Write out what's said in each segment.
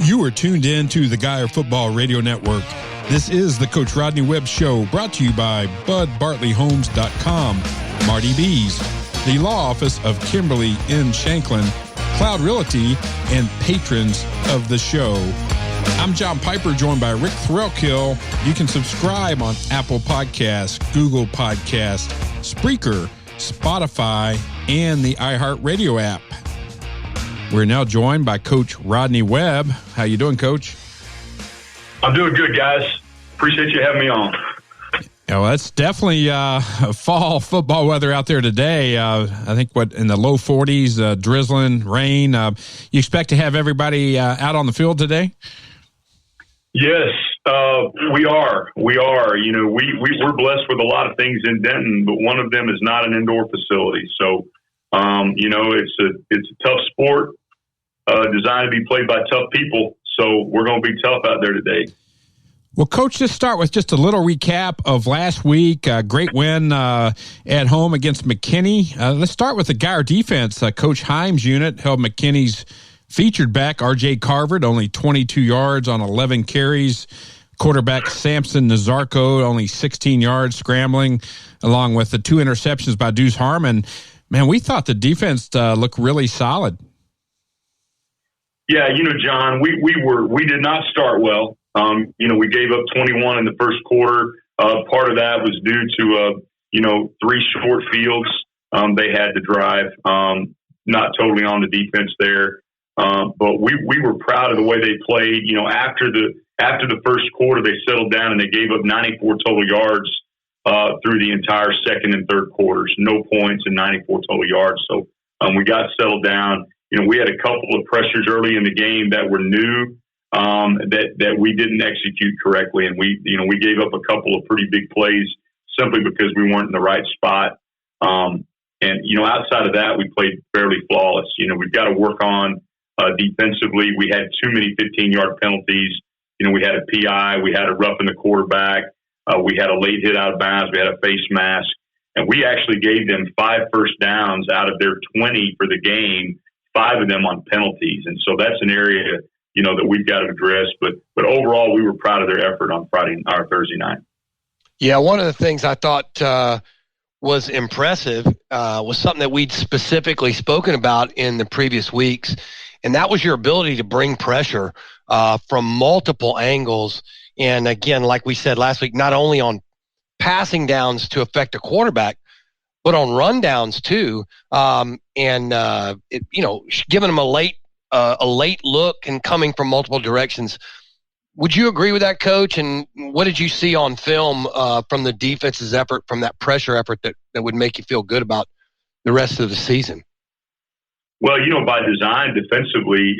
You are tuned in to the Guyer Football Radio Network. This is the Coach Rodney Webb Show, brought to you by BudBartleyHomes.com, Marty B's, the Law Office of Kimberly N. Shanklin, Cloud Realty, and patrons of the show. I'm John Piper, joined by Rick Threlkill. You can subscribe on Apple Podcasts, Google Podcasts, Spreaker, Spotify, and the iHeartRadio app. We're now joined by Coach Rodney Webb. How you doing, Coach? I'm doing good, guys. Appreciate you having me on. Yeah, well, it's definitely fall football weather out there today. I think in the low 40s, drizzling, rain. You expect to have everybody out on the field today? Yes, we are. We are. You know, we're blessed with a lot of things in Denton, but one of them is not an indoor facility. So, you know, it's a tough sport designed to be played by tough people. So we're going to be tough out there today. Well, Coach, let's start with just a little recap of last week. Great win at home against McKinney. Let's start with the Guyer defense. Coach Himes' unit held McKinney's featured back, R.J. Carver, only 22 yards on 11 carries. Quarterback Samson Nazarko, only 16 yards scrambling, along with the 2 interceptions by Deuce Harmon. Man, we thought the defense looked really solid. Yeah, you know, John, we did not start well. You know, we gave up 21 in the first quarter. Part of that was due to, you know, 3 short fields they had to drive. Not totally on the defense there. But we were proud of the way they played. You know, after the first quarter, they settled down and they gave up 94 total yards through the entire second and third quarters. No points and 94 total yards. So we got settled down. You know, we had a couple of pressures early in the game that were new that we didn't execute correctly, and we gave up a couple of pretty big plays simply because we weren't in the right spot. And you know, outside of that, we played fairly flawless. You know, we've got to work on defensively. We had too many 15-yard penalties. You know, we had a PI, we had a rough in the quarterback, we had a late hit out of bounds, we had a face mask, and we actually gave them 5 first downs out of their 20 for the game, 5 of them on penalties. And so that's an area, you know, that we've got to address. But overall, we were proud of their effort on Thursday night. Yeah, one of the things I thought was impressive was something that we'd specifically spoken about in the previous weeks, and that was your ability to bring pressure from multiple angles. And again, like we said last week, not only on passing downs to affect a quarterback, but on rundowns too. You know, giving them a late look and coming from multiple directions. Would you agree with that, Coach? And what did you see on film from the defense's effort, from that pressure effort that would make you feel good about the rest of the season? Well, you know, by design, defensively,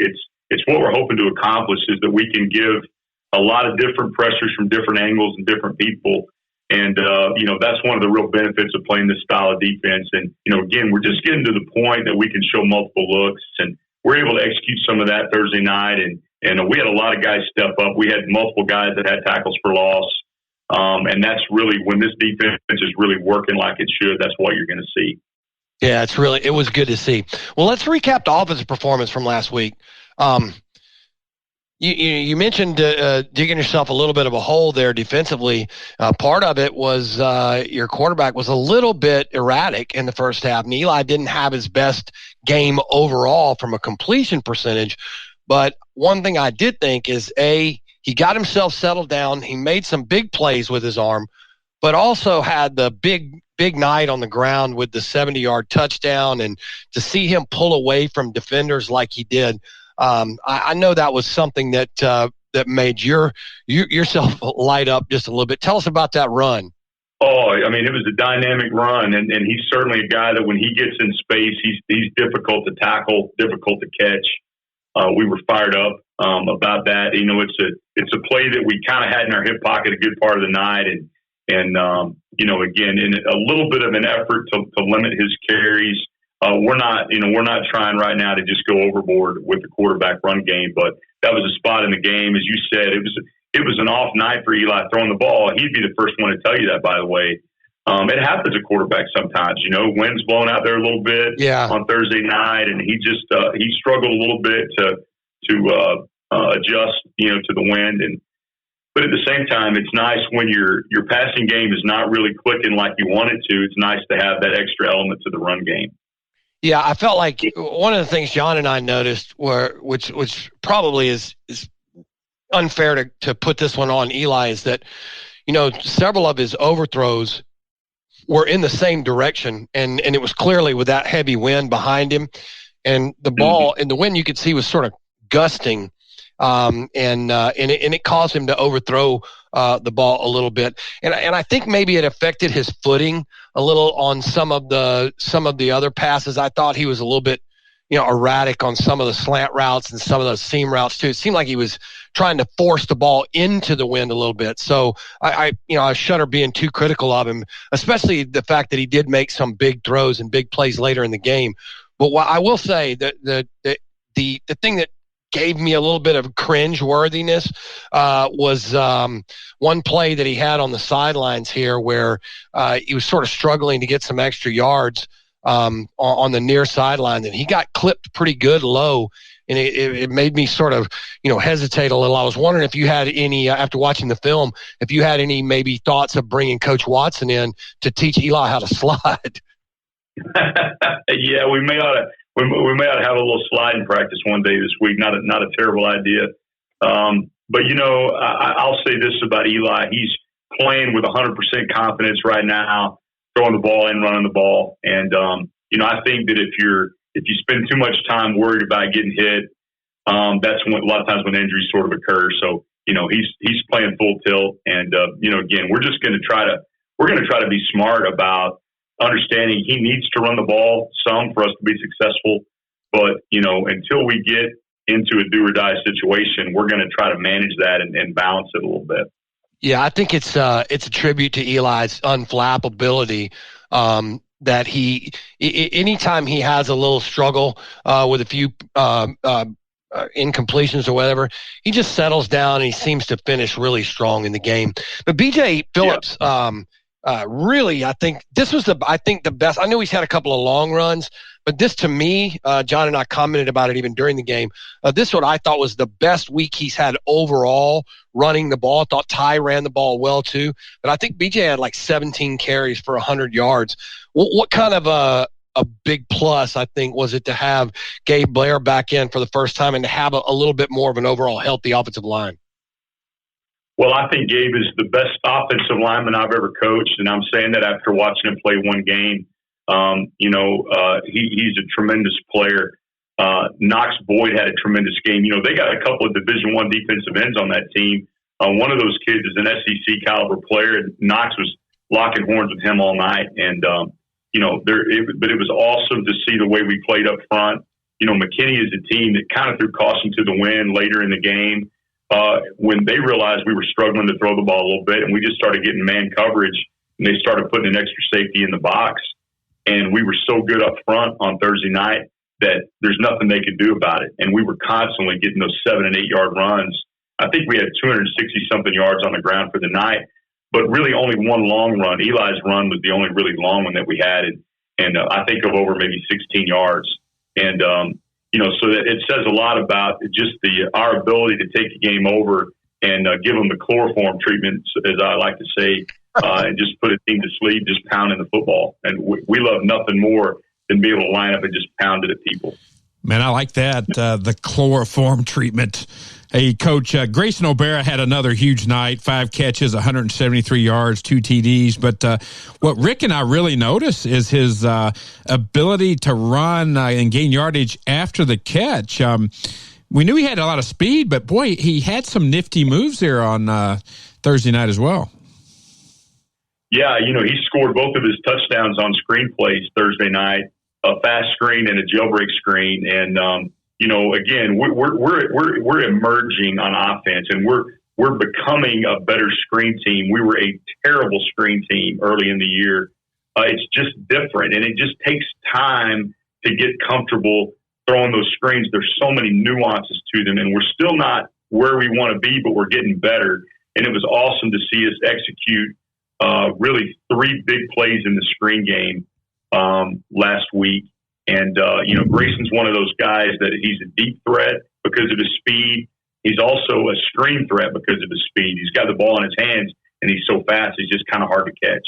it's what we're hoping to accomplish is that we can give a lot of different pressures from different angles and different people. And, you know, that's one of the real benefits of playing this style of defense. And, you know, again, we're just getting to the point that we can show multiple looks, and we're able to execute some of that Thursday night. And we had a lot of guys step up. We had multiple guys that had tackles for loss. And that's really when this defense is really working like it should, that's what you're going to see. Yeah, it was good to see. Well, let's recap the offensive performance from last week. You mentioned digging yourself a little bit of a hole there defensively. Part of it was your quarterback was a little bit erratic in the first half, and Eli didn't have his best game overall from a completion percentage. But one thing I did think is, he got himself settled down. He made some big plays with his arm, but also had the big night on the ground with the 70-yard touchdown. And to see him pull away from defenders like he did, I know that was something that made yourself light up just a little bit. Tell us about that run. Oh, I mean, it was a dynamic run, and he's certainly a guy that when he gets in space, he's difficult to tackle, difficult to catch. We were fired up about that. You know, it's a play that we kind of had in our hip pocket a good part of the night, and you know, again, in a little bit of an effort to limit his carries. We're not trying right now to just go overboard with the quarterback run game, but that was a spot in the game, as you said. It was an off night for Eli throwing the ball. He'd be the first one to tell you that, by the way. It happens at quarterback sometimes, you know, wind's blowing out there a little bit on Thursday night, and he struggled a little bit to adjust, to the wind. But at the same time, it's nice when your passing game is not really clicking like you want it to. It's nice to have that extra element to the run game. Yeah, I felt like one of the things John and I noticed which probably is unfair to put this one on Eli, is that, several of his overthrows were in the same direction, and it was clearly with that heavy wind behind him, and the ball and the wind you could see was sort of gusting, and it caused him to overthrow the ball a little bit, and I think maybe it affected his footing a little on some of the other passes. I thought he was a little bit erratic on some of the slant routes and some of those seam routes too. It seemed like he was trying to force the ball into the wind a little bit. So I shudder being too critical of him, especially the fact that he did make some big throws and big plays later in the game. But what I will say that the thing that gave me a little bit of cringe worthiness was one play that he had on the sidelines here where he was sort of struggling to get some extra yards on the near sideline, and he got clipped pretty good low, and it made me sort of hesitate a little. I was wondering if you had any, after watching the film, if you had any maybe thoughts of bringing Coach Watson in to teach Eli how to slide. Yeah, we may ought to have a little sliding practice one day this week. Not a terrible idea. But I'll say this about Eli: he's playing with 100% confidence right now, throwing the ball and running the ball. And, I think that if you spend too much time worried about getting hit, that's when a lot of times when injuries sort of occur. So, he's playing full tilt. And, again, we're going to try to be smart about understanding he needs to run the ball some for us to be successful. But, until we get into a do or die situation, we're going to try to manage that and balance it a little bit. Yeah, I think it's a tribute to Eli's unflappability, that anytime he has a little struggle with a few incompletions or whatever, he just settles down and he seems to finish really strong in the game. But BJ Phillips, really, I think this was the best. I know he's had a couple of long runs, but this, to me, John and I commented about it even during the game. This is what I thought was the best week he's had overall running the ball. I thought Ty ran the ball well too, but I think BJ had like 17 carries for 100 yards. What kind of a big plus, I think, was it to have Gabe Blair back in for the first time and to have a little bit more of an overall healthy offensive line? Well, I think Gabe is the best offensive lineman I've ever coached, and I'm saying that after watching him play one game. He's a tremendous player. Knox Boyd had a tremendous game. They got a couple of Division I defensive ends on that team. One of those kids is an SEC caliber player, and Knox was locking horns with him all night. And, but it was awesome to see the way we played up front. McKinney is a team that kind of threw caution to the wind later in the game. When they realized we were struggling to throw the ball a little bit, and we just started getting man coverage, and they started putting an extra safety in the box. And we were so good up front on Thursday night that there's nothing they could do about it. And we were constantly getting those 7 and 8 yard runs. I think we had 260-something yards on the ground for the night, but really only one long run. Eli's run was the only really long one that we had. And I think of over maybe 16 yards. And, so that it says a lot about just our ability to take the game over and give them the chloroform treatment, as I like to say, and just put a team to sleep, just pounding the football. And we love nothing more than be able to line up and just pound it at people. Man, I like that, the chloroform treatment. Hey, Coach, Grayson O'Bara had another huge night, 5 catches, 173 yards, 2 TDs. But what Rick and I really noticed is his ability to run and gain yardage after the catch. We knew he had a lot of speed, but, boy, he had some nifty moves there on Thursday night as well. Yeah, he scored both of his touchdowns on screen plays Thursday night, a fast screen and a jailbreak screen. And, again, we're emerging on offense, and we're becoming a better screen team. We were a terrible screen team early in the year. It's just different, and it just takes time to get comfortable throwing those screens. There's so many nuances to them, and we're still not where we want to be, but we're getting better. And it was awesome to see us execute really 3 big plays in the screen game last week. And, Grayson's one of those guys that he's a deep threat because of his speed. he's also a screen threat because of his speed. He's got the ball in his hands, and he's so fast, he's just kind of hard to catch.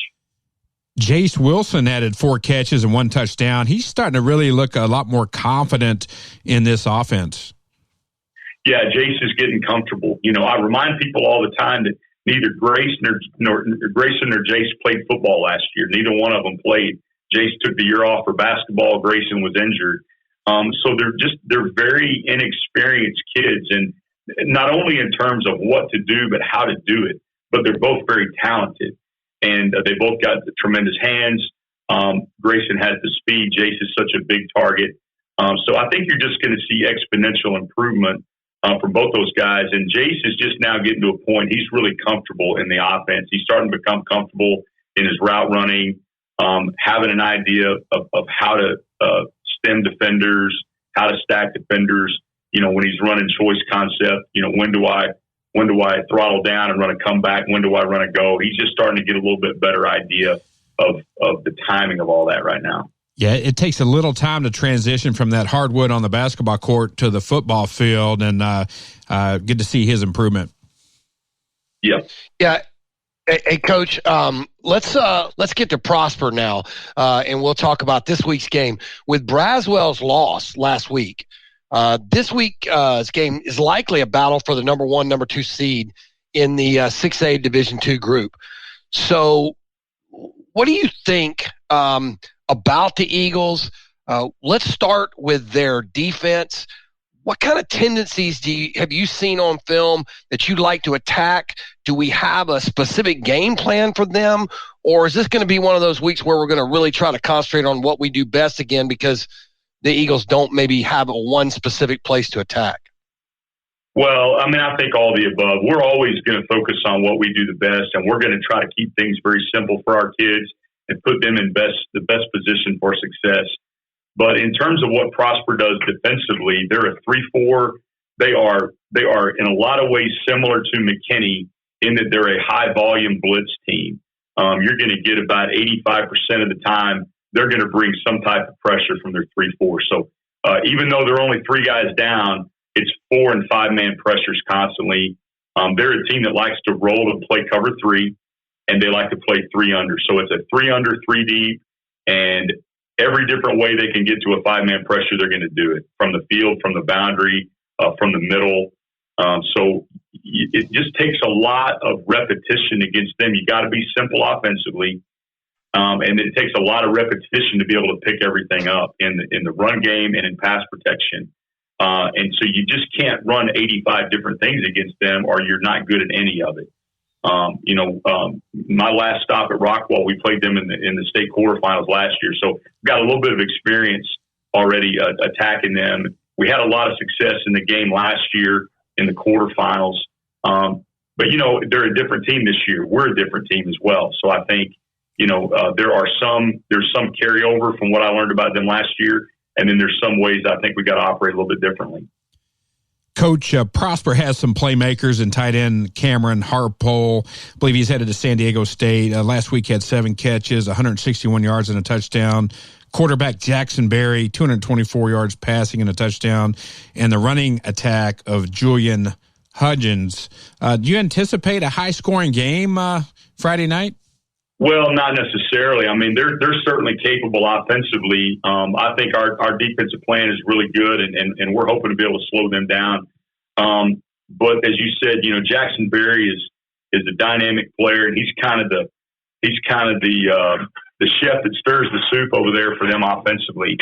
Jace Wilson added 4 catches and 1 touchdown. He's starting to really look a lot more confident in this offense. Yeah, Jace is getting comfortable. I remind people all the time that neither Grayson or Jace played football last year. Neither one of them played. Jace took the year off for basketball. Grayson was injured. So they're very inexperienced kids, and not only in terms of what to do, but how to do it. But they're both very talented, and they both got tremendous hands. Grayson has the speed. Jace is such a big target. So I think you're just going to see exponential improvement from both those guys. And Jace is just now getting to a point he's really comfortable in the offense. He's starting to become comfortable in his route running, having an idea of how to stem defenders, how to stack defenders. When he's running choice concept, when do I throttle down and run a comeback? When do I run a go? He's just starting to get a little bit better idea of the timing of all that right now. Yeah, it takes a little time to transition from that hardwood on the basketball court to the football field, and good to see his improvement. Yeah. Yeah. Hey, Coach, let's get to Prosper now, and we'll talk about this week's game. With Braswell's loss last week, this week's game is likely a battle for the number 1, number 2 seed in the 6A Division II group. So what do you think about the Eagles? Let's start with their defense. What kind of tendencies have you seen on film that you'd like to attack? Do we have a specific game plan for them? Or is this going to be one of those weeks where we're going to really try to concentrate on what we do best again because the Eagles don't maybe have one specific place to attack? Well, I think all the above. We're always going to focus on what we do the best, and we're going to try to keep things very simple for our kids and put them in the best position for success. But in terms of what Prosper does defensively, they're a 3-4. They are in a lot of ways similar to McKinney in that they're a high volume blitz team. You're going to get about 85% of the time they're going to bring some type of pressure from their 3-4. So even though they're only 3 guys down, it's 4 and 5 man pressures constantly. They're a team that likes to roll and play cover 3, and they like to play 3 under. So it's a 3 under, 3 deep, and every different way they can get to a 5-man pressure, they're going to do it from the field, from the boundary, from the middle. So it just takes a lot of repetition against them. You got to be simple offensively, and it takes a lot of repetition to be able to pick everything up in the run game and in pass protection. And so you just can't run 85 different things against them, or you're not good at any of it. My last stop at Rockwall, we played them in the state quarterfinals last year. So got a little bit of experience already attacking them. We had a lot of success in the game last year in the quarterfinals. But they're a different team this year. We're a different team as well. So I think, there's some carryover from what I learned about them last year. And then there's some ways I think we got to operate a little bit differently. Coach, Prosper has some playmakers in tight end Cameron Harpole. I believe he's headed to San Diego State. Last week had 7 catches, 161 yards and a touchdown. Quarterback Jackson Berry, 224 yards passing and a touchdown. And the running attack of Julian Hudgens. Do you anticipate a high-scoring game Friday night? Well, not necessarily. They're certainly capable offensively. I think our defensive plan is really good, and we're hoping to be able to slow them down. But as you said, Jackson Berry is a dynamic player, and he's kind of the chef that stirs the soup over there for them offensively.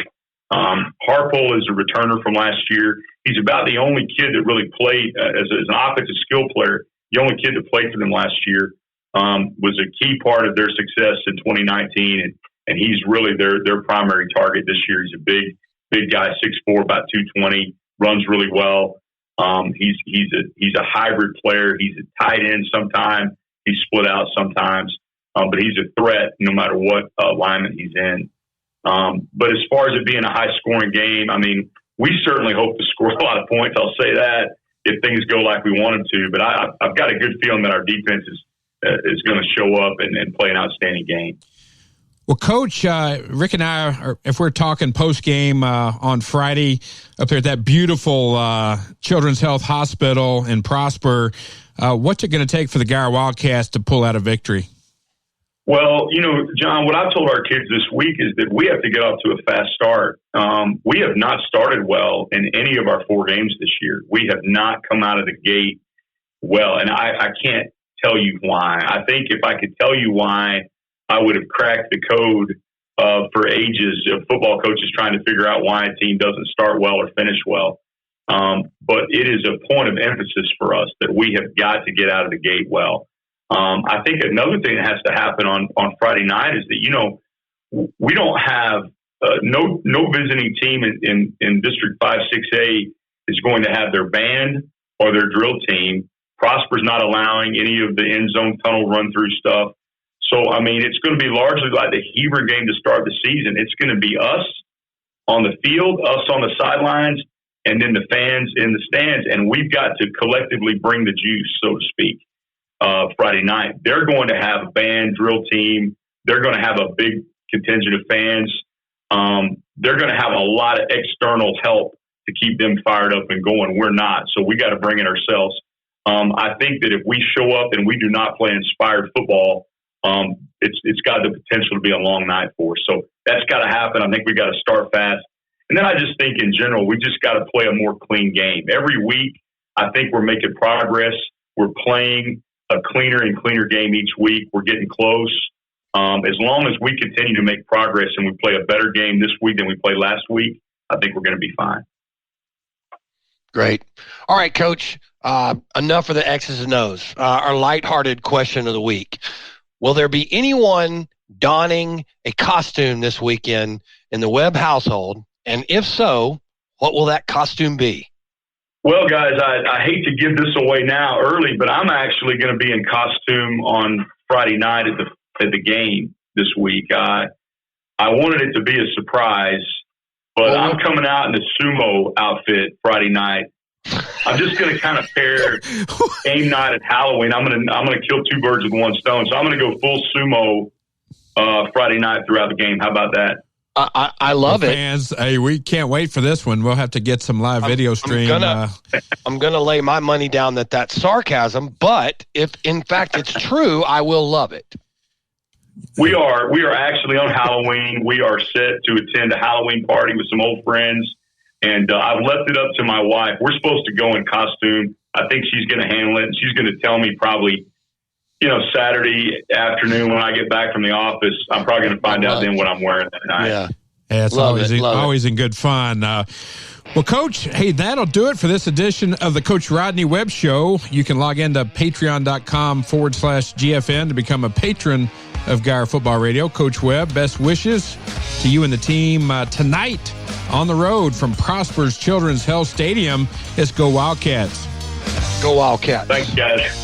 Harpole is a returner from last year. He's about the only kid that really played as an offensive skill player. The only kid that played for them last year. Was a key part of their success in 2019, and he's really their primary target this year. He's a big guy, 6'4", about 220, runs really well. He's a hybrid player. He's a tight end sometimes. He's split out sometimes, but he's a threat no matter what alignment he's in. But as far as it being a high-scoring game, we certainly hope to score a lot of points. I'll say that if things go like we want them to. But I've got a good feeling that our defense is going to show up and play an outstanding game. Well, Coach, Rick and I, if we're talking post-game on Friday up there at that beautiful Children's Health Hospital in Prosper, what's it going to take for the Guyer Wildcats to pull out a victory? Well, John, what I've told our kids this week is that we have to get off to a fast start. We have not started well in any of our 4 games this year. We have not come out of the gate well, and I can't tell you why. I think if I could tell you why, I would have cracked the code for ages of football coaches trying to figure out why a team doesn't start well or finish well. But it is a point of emphasis for us that we have got to get out of the gate well. I think another thing that has to happen on Friday night is that, we don't have no visiting team in District 5, 6A is going to have their band or their drill team. Prosper's not allowing any of the end zone tunnel run through stuff. So, it's going to be largely like the Heber game to start the season. It's going to be us on the field, us on the sidelines, and then the fans in the stands. And we've got to collectively bring the juice, so to speak, Friday night. They're going to have a band drill team. They're going to have a big contingent of fans. They're going to have a lot of external help to keep them fired up and going. We're not. So we got to bring it ourselves. I think that if we show up and we do not play inspired football, it's got the potential to be a long night for us. So that's got to happen. I think we got to start fast. And then I just think in general, we just got to play a more clean game. Every week, I think we're making progress. We're playing a cleaner and cleaner game each week. We're getting close. As long as we continue to make progress and we play a better game this week than we played last week, I think we're going to be fine. Great. All right, Coach, enough of the X's and O's. Our lighthearted question of the week. Will there be anyone donning a costume this weekend in the Webb household? And if so, what will that costume be? Well, guys, I hate to give this away now early, but I'm actually going to be in costume on Friday night at the game this week. I wanted it to be a surprise, but I'm coming out in a sumo outfit Friday night. I'm just going to kind of pair game night at Halloween. I'm going to kill 2 birds with one stone. So I'm going to go full sumo Friday night throughout the game. How about that? I love it. Fans, hey, we can't wait for this one. We'll have to get some live video stream. I'm gonna lay my money down that that's sarcasm, but if in fact it's true, I will love it. We are actually on Halloween. We are set to attend a Halloween party with some old friends, and I've left it up to my wife. We're supposed to go in costume. I think she's going to handle it, and she's going to tell me probably, Saturday afternoon when I get back from the office. I'm probably going to find out then what I'm wearing that night. Yeah, it's always in good fun. Well, Coach, hey, that'll do it for this edition of the Coach Rodney Webb Show. You can log into patreon.com/GFN to become a patron of Guyer Football Radio. Coach Webb, best wishes to you and the team tonight on the road from Prosper's Children's Health Stadium. Let's go Wildcats. Go Wildcats. Thanks, guys.